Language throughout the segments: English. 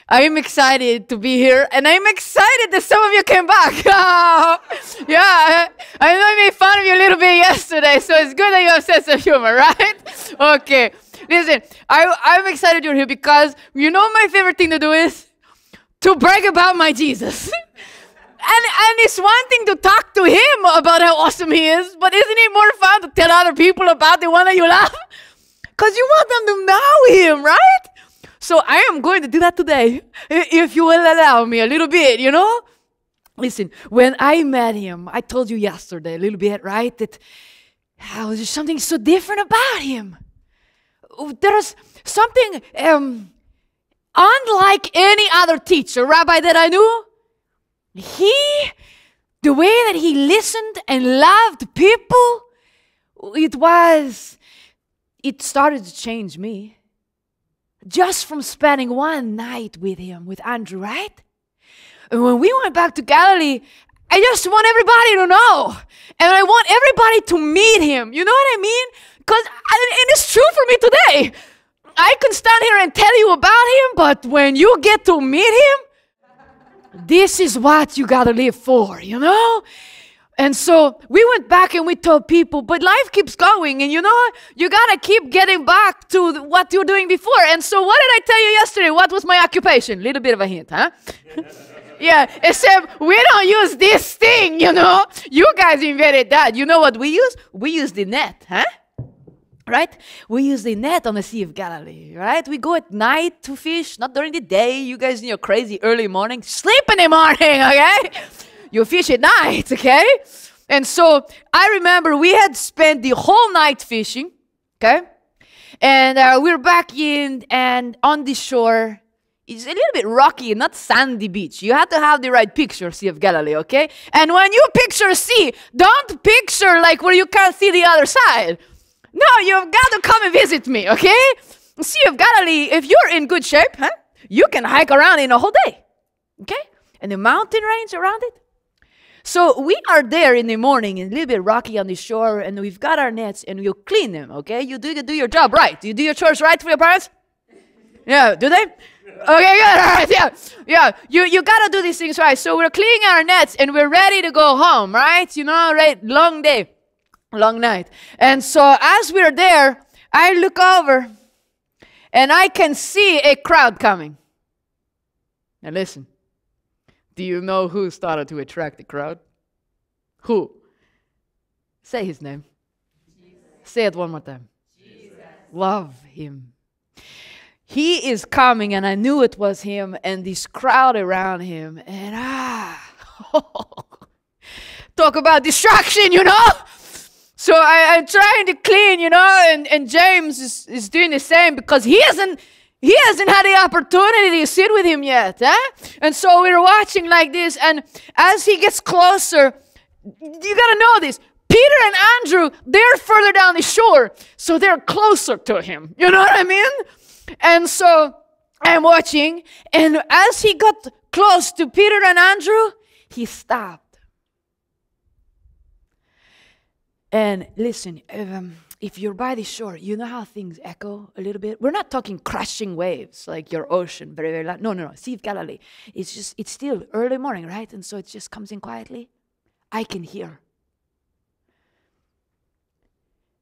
I'm excited to be here, and I'm excited that some of you came back. Yeah, I know I made fun of you a little bit yesterday, so it's good that you have sense of humor, right? Okay, listen, I'm excited you're here because you know my favorite thing to do is to brag about my Jesus. And it's one thing to talk to him about how awesome he is, but isn't it more fun to tell other people about the one that you love? Because you want them to know him, right? So I am going to do that today, if you will allow me a little bit, you know? Listen, when I met him, I told you yesterday a little bit, right? That there's something so different about him. There's something unlike any other teacher, Rabbi, that I knew. The way that he listened and loved people, it started to change me. Just from spending one night with him, with Andrew, right? And when we went back to Galilee, I just want everybody to know. And I want everybody to meet him. You know what I mean? And it's true for me today. I can stand here and tell you about him, but when you get to meet him, this is what you gotta live for, you know? And so we went back and we told people, but life keeps going, and you know, you gotta keep getting back to what you're doing before. And so what did I tell you yesterday? What was my occupation? Little bit of a hint, huh? Yeah, except we don't use this thing, you know? You guys invented that. You know what we use? We use the net, huh? Right? We use the net on the Sea of Galilee, right? We go at night to fish, not during the day. You guys in your crazy early morning, sleep in the morning, okay? You fish at night, okay? And so I remember we had spent the whole night fishing, okay? And we were back in and on the shore. It's a little bit rocky, not sandy beach. You have to have the right picture, Sea of Galilee, okay? And when you picture sea, don't picture like where you can't see the other side. No, you've got to come and visit me, okay? Sea of Galilee, if you're in good shape, huh? You can hike around in a whole day, okay? And the mountain range around it. So we are there in the morning, a little bit rocky on the shore, and we've got our nets, and we'll clean them, okay? You do your job right. You do your chores right for your parents? Yeah, do they? Okay, good, all right, yeah. You got to do these things right. So we're cleaning our nets, and we're ready to go home, right? You know, right? Long day. Long night. And so as we're there, I look over and I can see a crowd coming. Now listen, do you know who started to attract the crowd? Who? Say his name. Jesus. Say it one more time. Jesus. Love him. He is coming, and I knew it was him, and this crowd around him, and talk about distraction, you know? So I'm trying to clean, you know, and James is doing the same because he hasn't had the opportunity to sit with him yet, eh? And so we're watching like this, and as he gets closer, you gotta know this. Peter and Andrew, they're further down the shore, so they're closer to him. You know what I mean? And so I'm watching, and as he got close to Peter and Andrew, he stopped. And listen, if you're by the shore, you know how things echo a little bit? We're not talking crashing waves like your ocean, very, very loud. No. Sea of Galilee. It's still early morning, right? And so it just comes in quietly. I can hear.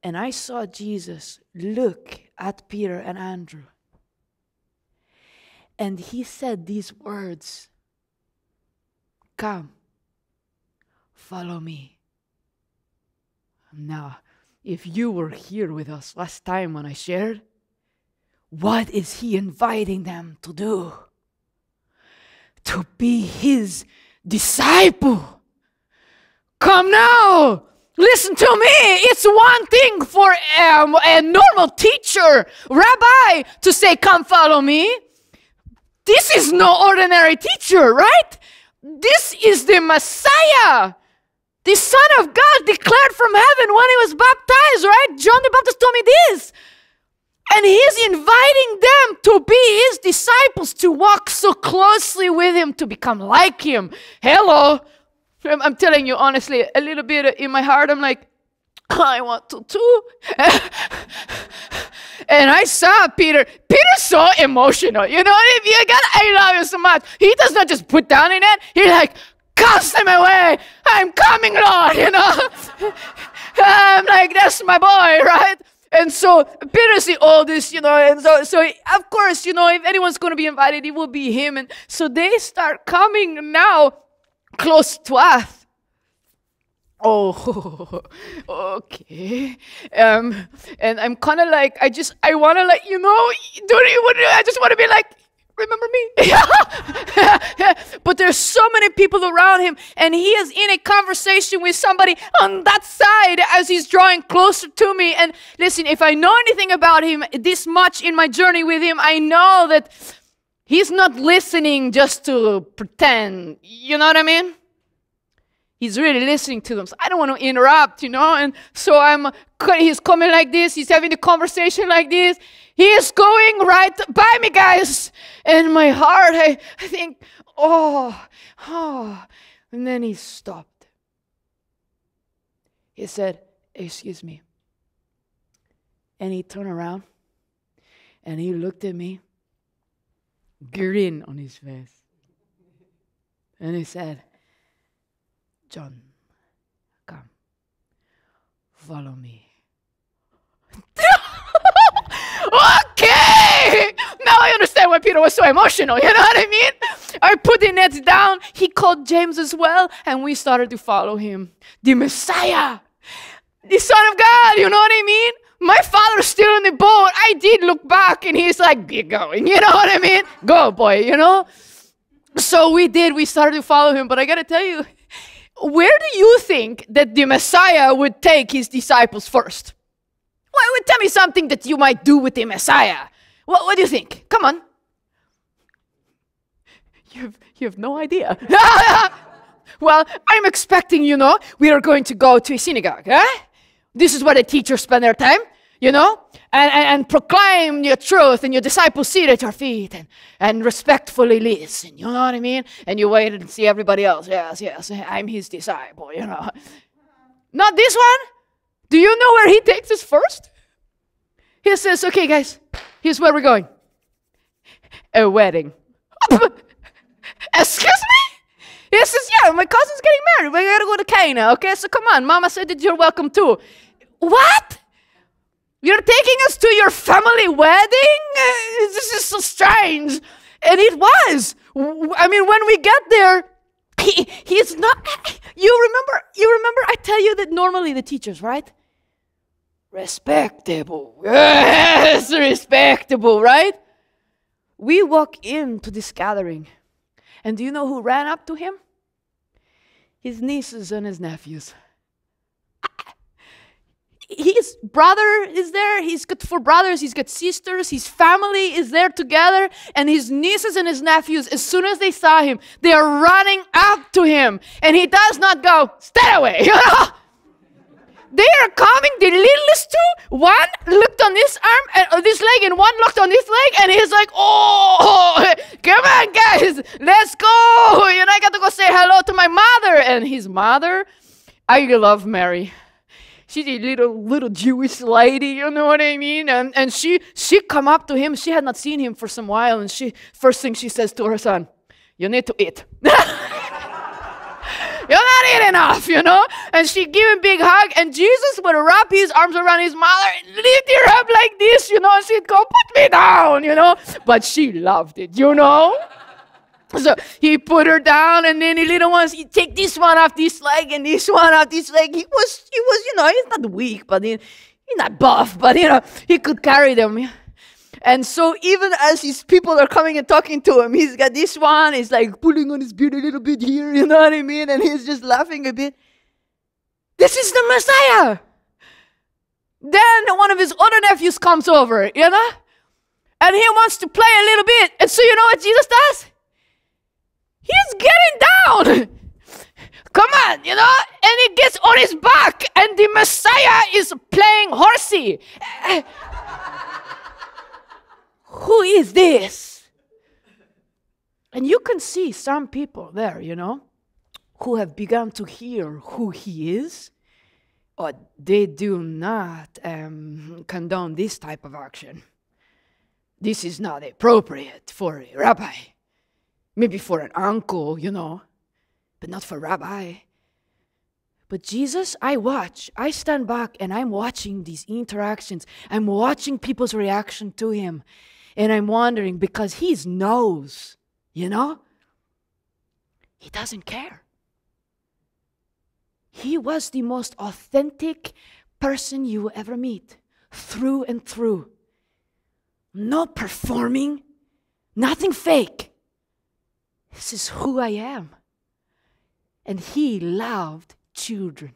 And I saw Jesus look at Peter and Andrew. And he said these words, "Come, follow me." Now, if you were here with us last time when I shared, what is he inviting them to do? To be his disciple. Come now, listen to me. It's one thing for a normal teacher, rabbi, to say, "Come follow me." This is no ordinary teacher, right? This is the Messiah. The Son of God declared from heaven when he was baptized, right? John the Baptist told me this. And he's inviting them to be his disciples, to walk so closely with him, to become like him. Hello. I'm telling you honestly, a little bit in my heart, I'm like, I want to too. And I saw Peter. Peter's so emotional. You know, if you got, I love you so much. He does not just put down in it. He's like, cast them away. I'm coming, Lord, you know. I'm like, that's my boy, right? And so Peter's the oldest, you know, and so of course, you know, if anyone's going to be invited, it will be him. And so they start coming now close to us. Oh, okay. And I'm kind of like, I want to, like, you know, I just want to be like, remember me? But there's so many people around him, and he is in a conversation with somebody on that side as he's drawing closer to me. And listen, if I know anything about him this much in my journey with him, I know that he's not listening just to pretend. You know what I mean? He's really listening to them. So I don't want to interrupt, you know. And so he's coming like this. He's having the conversation like this. He is going right by me, guys. And my heart, I think, oh. And then he stopped. He said, excuse me. And he turned around. And he looked at me. Grin on his face. And he said, John, come, follow me. Okay! Now I understand why Peter was so emotional, you know what I mean? I put the nets down, he called James as well, and we started to follow him. The Messiah, the Son of God, you know what I mean? My father's still in the boat. I did look back, and he's like, get going, you know what I mean? Go, boy, you know? So we started to follow him, but I gotta tell you, where do you think that the Messiah would take his disciples first? Well, tell me something that you might do with the Messiah. What do you think? Come on. You have no idea. Well, I'm expecting, you know, we are going to go to a synagogue. This is where the teachers spend their time, you know, and proclaim your truth, and your disciples sit at your feet and respectfully listen, you know what I mean? And you wait and see everybody else. Yes, I'm his disciple, you know. Not this one. Do you know where he takes us first? He says, okay, guys, here's where we're going. A wedding. Excuse me? He says, yeah, my cousin's getting married. We gotta go to Cana, okay? So come on, Mama said that you're welcome too. What? You're taking us to your family wedding? This is so strange. And it was. I mean, when we get there, he's not. You remember I tell you that normally the teachers, right? Respectable. Yes, respectable, right? We walk into this gathering, and do you know who ran up to him? His nieces and his nephews. His brother is there. He's got 4 brothers. He's got sisters. His family is there together. And his nieces and his nephews, as soon as they saw him, they are running up to him. And he does not go, stay away, you know? They are coming, the littlest 2. One looked on this arm, and this leg, and one looked on this leg. And he's like, oh, come on, guys, let's go. You know, I got to go say hello to my mother. And his mother, I love Mary. She's a little Jewish lady, you know what I mean? And she come up to him. She had not seen him for some while, and first thing she says to her son, you need to eat. You're not eating enough, you know? And she gave him a big hug, and Jesus would wrap his arms around his mother and lift her up like this, you know, and she'd go, put me down, you know? But she loved it, you know? So he put her down, and then the little ones, he take this one off this leg and this one off this leg. He was, you know, he's not weak, but he's not buff, but, you know, he could carry them. And so even as his people are coming and talking to him, he's got this one, he's like pulling on his beard a little bit here, you know what I mean? And he's just laughing a bit. This is the Messiah. Then one of his other nephews comes over, you know? And he wants to play a little bit. And so you know what Jesus does? He's getting down. Come on, you know? And he gets on his back, and the Messiah is playing horsey. Who is this? And you can see some people there, you know, who have begun to hear who he is, oh, they do not condone this type of action. This is not appropriate for a rabbi. Maybe for an uncle, but not for a rabbi. But Jesus, I stand back and I'm watching these interactions. I'm watching people's reaction to him. And I'm wondering, because he knows, he doesn't care. He was the most authentic person you will ever meet, through and through. No performing, nothing fake. This is who I am. And he loved children.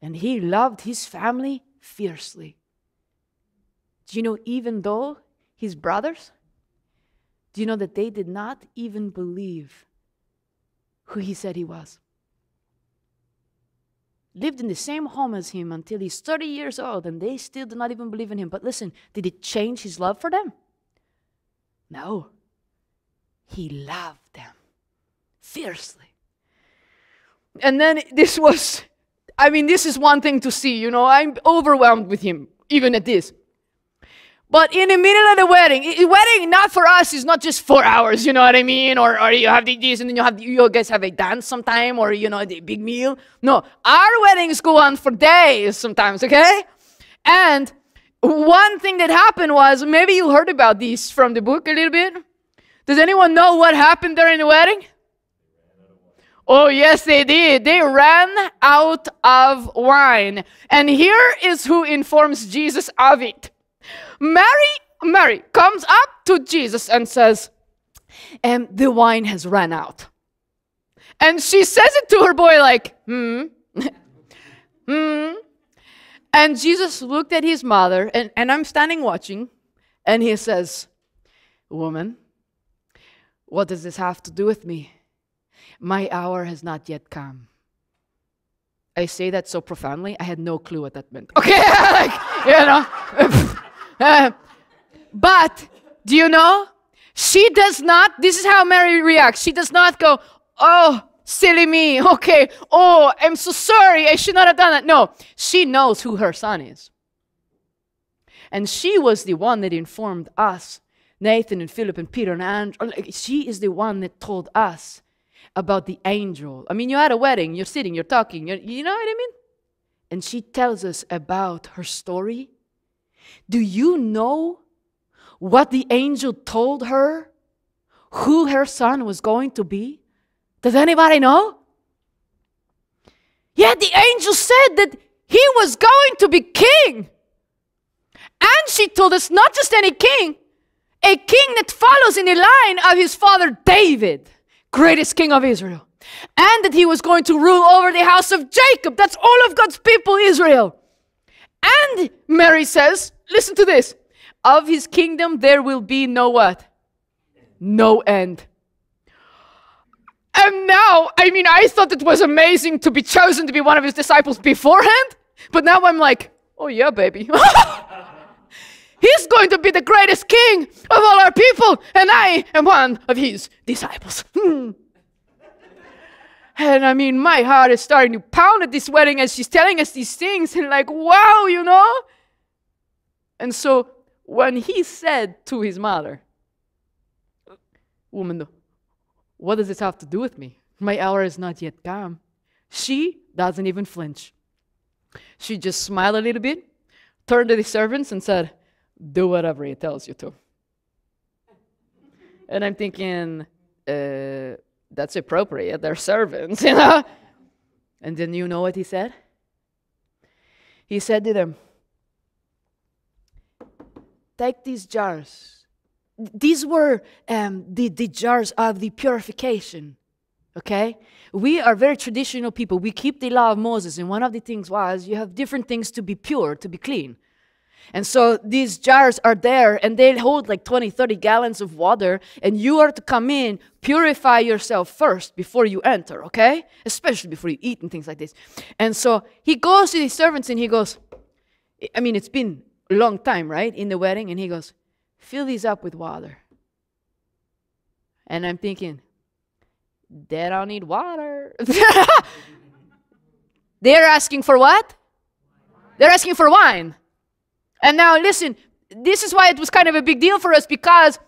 And he loved his family fiercely. Do you know, even though his brothers, do you know that they did not even believe who he said he was? Lived in the same home as him until he's 30 years old, and they still do not even believe in him. But listen, did it change his love for them? No. He loved them fiercely. And then this is one thing to see, I'm overwhelmed with him, even at this. But in the middle of the wedding not for us is not just 4 hours, you know what I mean? Or you have this and then you guys have a dance sometime, or, the big meal. No, our weddings go on for days sometimes, okay? And one thing that happened was, maybe you heard about this from the book a little bit. Does anyone know what happened during the wedding? Oh, yes, they did. They ran out of wine. And here is who informs Jesus of it. Mary comes up to Jesus and says, the wine has run out. And she says it to her boy like, And Jesus looked at his mother, and I'm standing watching, and he says, woman, what does this have to do with me? My hour has not yet come. I say that so profoundly, I had no clue what that meant. Okay, but, do you know? She does not, this is how Mary reacts. She does not go, oh, silly me, okay. Oh, I'm so sorry, I should not have done that. No, she knows who her son is. And she was the one that informed us, Nathan and Philip and Peter and Andrew. She is the one that told us about the angel. I mean, you're at a wedding, you're sitting, you're talking, you know what I mean? And she tells us about her story. Do you know what the angel told her? Who her son was going to be? Does anybody know? Yeah, the angel said that he was going to be king. And she told us not just any king, a king that follows in the line of his father David, greatest king of Israel. And that he was going to rule over the house of Jacob. That's all of God's people, Israel. And Mary says, listen to this, of his kingdom there will be no what? No end. And now, I thought it was amazing to be chosen to be one of his disciples beforehand. But now I'm like, oh yeah, baby. He's going to be the greatest king of all our people, and I am one of his disciples. And my heart is starting to pound at this wedding as she's telling us these things, and like, wow, And so when he said to his mother, woman, what does this have to do with me? My hour is not yet come. She doesn't even flinch. She just smiled a little bit, turned to the servants and said, do whatever he tells you to. And I'm thinking, that's appropriate. They're servants, And then you know what he said? He said to them, take these jars. These were the jars of the purification, okay? We are very traditional people. We keep the law of Moses, and one of the things was you have different things to be pure, to be clean. And so these jars are there, and they hold like 20, 30 gallons of water, and you are to come in, purify yourself first before you enter, okay? Especially before you eat and things like this. And so he goes to the servants, and he goes, it's been a long time, right, in the wedding, and he goes, fill these up with water. And I'm thinking, they don't need water. They're asking for what? They're asking for wine. And now listen, this is why it was kind of a big deal for us, because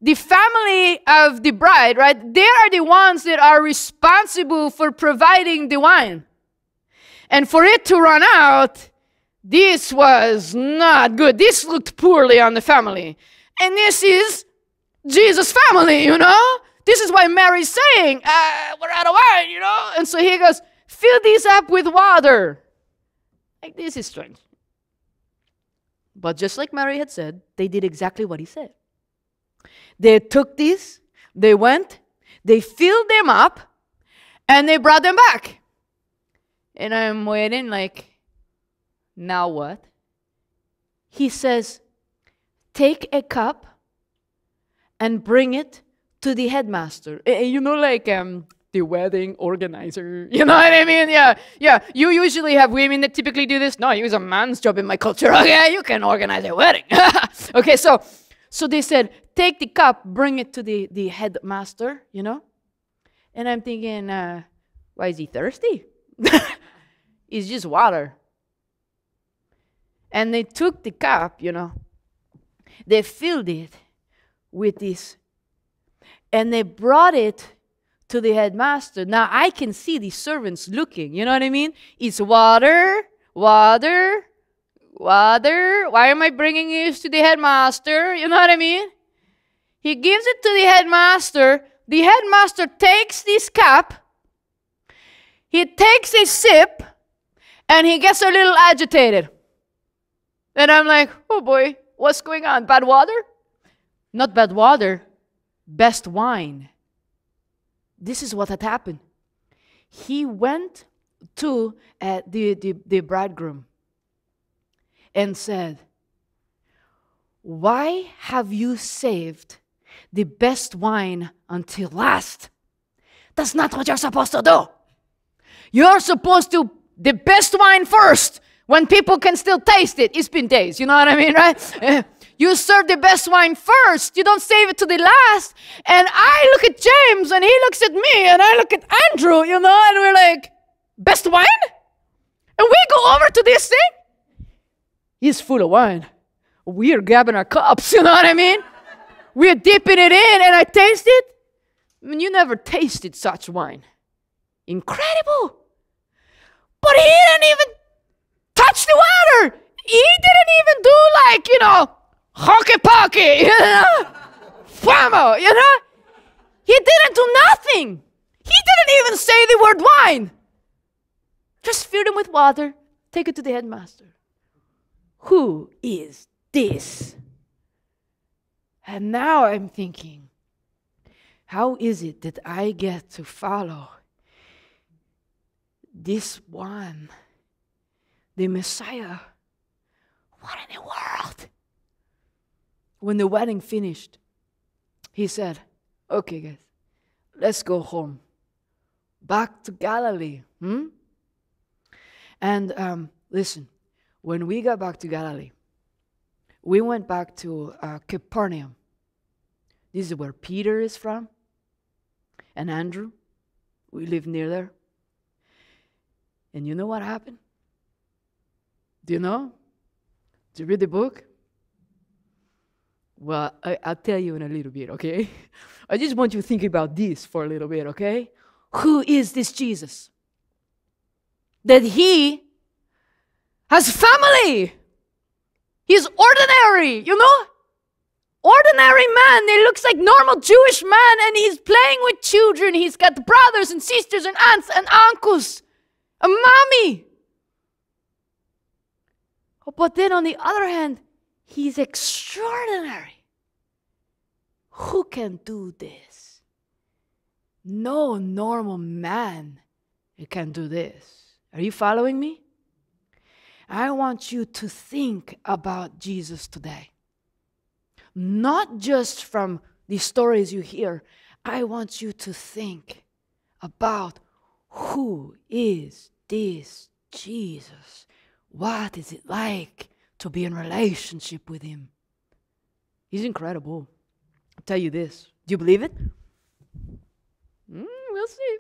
the family of the bride, right, they are the ones that are responsible for providing the wine. And for it to run out, this was not good. This looked poorly on the family. And this is Jesus' family, you know? This is why Mary's saying, we're out of wine, you know? And so he goes, fill these up with water. Like, this is strange. But just like Mary had said, they did exactly what he said. They took these, they went, they filled them up, and they brought them back. And I'm waiting like, now what? He says, take a cup and bring it to the headmaster. You know, like the wedding organizer. You know what I mean? Yeah. You usually have women that typically do this. No, it was a man's job in my culture. Okay, you can organize a wedding. Okay, so they said, take the cup, bring it to the headmaster, you know? And I'm thinking, why is he thirsty? It's just water. And they took the cup, you know, they filled it with this, and they brought it to the headmaster. Now I can see the servants looking, you know what I mean? It's water, water, water. Why am I bringing this to the headmaster? You know what I mean? He gives it to the headmaster. The headmaster takes this cup, he takes a sip, and he gets a little agitated. And I'm like, oh boy, what's going on? Bad water? Not bad water, best wine. This is what had happened. He went to the bridegroom and said, why have you saved the best wine until last? That's not what you're supposed to do. You're supposed to the best wine first, when people can still taste it. It's been days, you know what I mean, right? You serve the best wine first. You don't save it to the last. And I look at James, and he looks at me, and I look at Andrew, you know, and we're like, best wine? And we go over to this thing. He's full of wine. We're grabbing our cups, you know what I mean? We're dipping it in, and I taste it. I mean, you never tasted such wine. Incredible. But he didn't even touch the water. He didn't even do like, you know, hockey-pocky, you know, famo, you know. He didn't do nothing. He didn't even say the word wine. Just fill them with water, take it to the headmaster. Who is this? And now I'm thinking, how is it that I get to follow this one, the Messiah? What in the world? When the wedding finished, he said, okay, guys, let's go home. Back to Galilee. And listen, when we got back to Galilee, we went back to Capernaum. This is where Peter is from, and Andrew. We live near there. And you know what happened? Do you know? Did you read the book? Well, I'll tell you in a little bit, okay? I just want you to think about this for a little bit, okay? Who is this Jesus? That he has family. He's ordinary, you know? Ordinary man. He looks like normal Jewish man, and he's playing with children. He's got brothers and sisters and aunts and uncles. A mommy. But then on the other hand, he's extraordinary. Who can do this? No normal man can do this. Are you following me? I want you to think about Jesus today. Not just from the stories you hear. I want you to think about, who is this Jesus? What is it like to be in relationship with him? He's incredible. I'll tell you this. Do you believe it? We'll see.